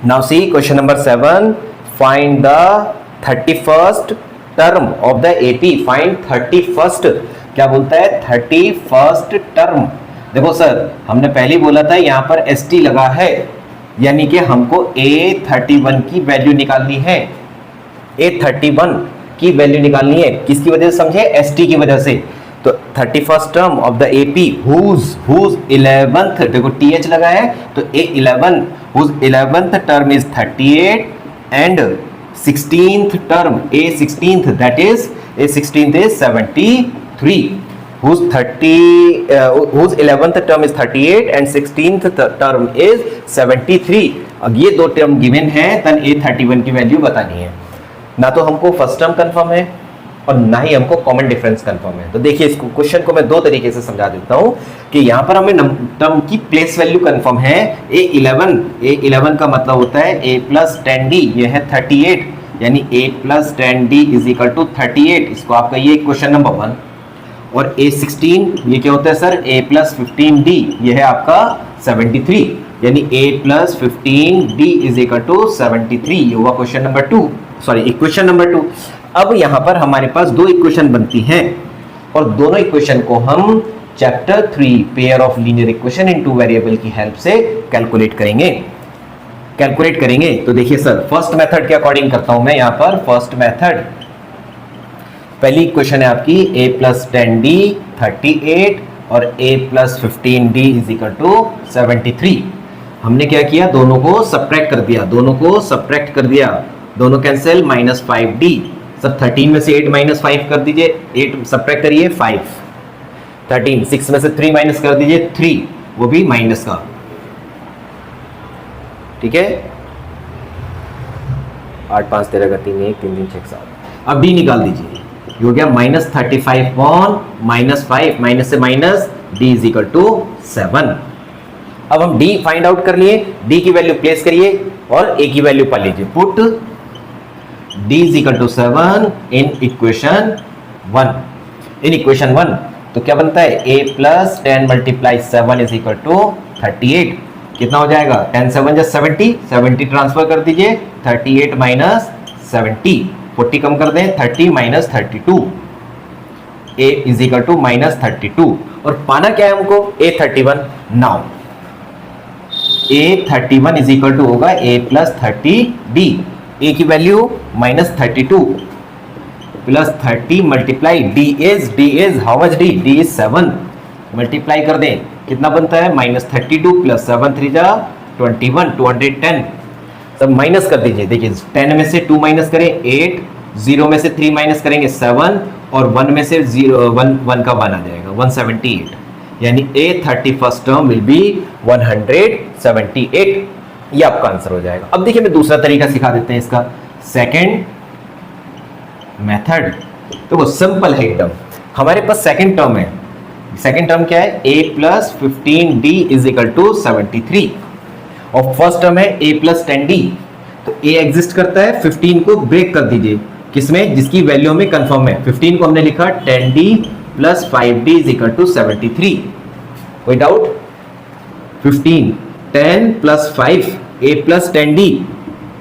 Now see question number 7, find the 31st term of the AP. Find 31st, क्या बोलता है 31st term. देखो sir, हमने पहले ही बोला था यहां पर ST लगा है, यानी कि हमको A31 की वैल्यू निकालनी है। A31 की वैल्यू निकालनी है, किसकी वजह से समझे, ST की वजह से। तो 31st term of the AP whose 11th, देखो TH लगा है तो A11 whose 11th term is 38 and 16th term A16th that is A16th is 73, whose 11th term is 38 and 16th term is 73। अब ये दो टर्म गिवन है, तन A31 की वैल्यू बतानी है। ना तो हमको फर्स्ट टर्म कंफर्म है और ना ही हमको कॉमन डिफरेंस कंफर्म है। तो देखिए इस क्वेश्चन को मैं दो तरीके से समझा देता हूं कि यहां पर हमें टर्म की प्लेस वैल्यू कंफर्म है। A11 का मतलब होता है A प्लस 10D, ये है 38, यानी A plus 10D is equal to 38। इसको आप कहिए क्वेश्चन नंबर 1। और A16 ये क्या होता है सर, A प्लस 15D, ये है आपका 73, यानी A plus 15D is equal to 73। ये हुआ question number 2, sorry equation number 2। अब यहां पर हमारे पास दो इक्वेशन बनती हैं और दोनों इक्वेशन को हम chapter 3 pair of linear equation in two variable की हेल्प से कैलकुलेट करेंगे। तो देखिए सर, फर्स्ट मेथड के अकॉर्डिंग करता हूं मैं यहां पर। फर्स्ट मेथड, पहली इक्वेशन है आपकी A प्लस 10D 38 और A plus 15D is equal to 73। हमने क्या किया, दोनों को सब्ट्रैक्ट कर दिया, दोनों कैंसिल, माइनस 5D। सब 13 में से 8 माइनस 5 कर दीजिए, 8 सब्ट्रैक्ट करिए 5, 13, 6 में से 3 माइनस कर दीजिए 3, वो भी माइनस का, ठीक है। 8 5 13 का 3 1 3 3 6 7। अब D निकाल दीजिए, ये हो गया माइनस 35 अपॉन माइनस 5, माइनस से minus, D is equal to 7। अब हम D फाइंड आउट कर लिए, D की वैल्यू प्लेस करिए और A की वैल्यू पा लीजिए। Put D is equal to 7 in equation 1। in equation 1 तो क्या बनता है, A plus 10 multiply 7 is equal to 38। कितना हो जाएगा, 10 7 just 70, 70 ट्रांसफर कर दीजिए, 38 माइनस 70, 40 कम कर दें, 30 minus 32, A is equal to minus 32। और पाना क्या है हमको, A31। Now A31 is equal to होगा A plus 30D। A की value minus 32 plus 30 multiply D is how much, D is 7, multiply कर दें, कितना बनता है, माइनस 32 प्लस 7 3 जा 21, 210। सब माइनस कर दीजिए, देखिए 10 में से 2 माइनस करें 8, 0 में से 3 माइनस करेंगे 7 और 1 में से 1 का 1 आ जाएगा 178, यानी A31st टर्म विल बी 178। ये आपका आंसर हो जाएगा। अब देखिए मैं दूसरा तरीका सिखा देते हैं इसका, सेकंड मेथड। देखो सिंपल है एकदम, हमारे पास सेकंड टर्म है। सेकंड टर्म क्या है, A plus 15D is equal to 73 और फर्स्ट टर्म है A प्लस 10D। तो A एग्जिस्ट करता है, 15 को ब्रेक कर दीजिए, किसमें, जिसकी वैल्यू में कंफर्म है। 15 को हमने लिखा 10D plus 5D is equal to 73। कोई डाउट, 15 10 प्लस 5 A plus 10D,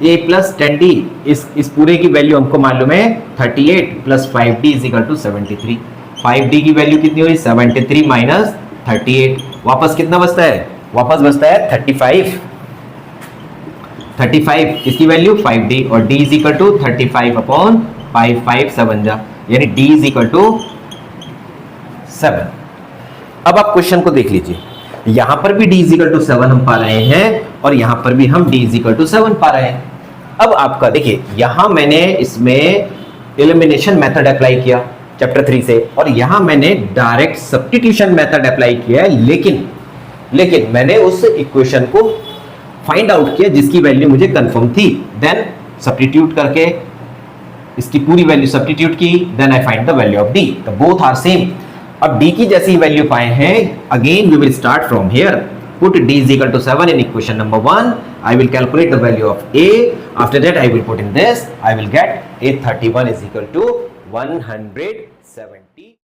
A plus 10D, इस पूरे की वैल्यू हमको मालूम है 38 plus 5D is equal to 73। 5D की वैल्यू कितनी हुई, 73 माइनस 38, वापस कितना बचता है, वापस बचता है 35, इसकी वैल्यू 5D और D is equal to 35 upon 5 5 7 जा, यानी D इज इक्वल टू 7। अब आप क्वेश्चन को देख लीजिए, यहां पर भी D इज इक्वल टू 7 हम पा रहे हैं और यहां पर भी हम D इज इक्वल टू 7 पा रहे हैं। अब आपका देखिए, यहां मैंने इसमें एलिमिनेशन मेथड अप्लाई किया चैप्टर 3 से और यहां मैंने डायरेक्ट सब्स्टिट्यूशन मेथड अप्लाई किया है, लेकिन मैंने उस इक्वेशन को फाइंड आउट किया जिसकी वैल्यू मुझे कंफर्म थी, देन सब्स्टिट्यूट करके इसकी पूरी वैल्यू सब्स्टिट्यूट की, then I find the value of D। तो बोथ आर सेम। अब D की जैसी वैल्यू पाए हैं, again we will start from here. Put D is equal to 7 in equation number 1. I will calculate the value of A. After that I will put in this. I will get A31 is equal to 170.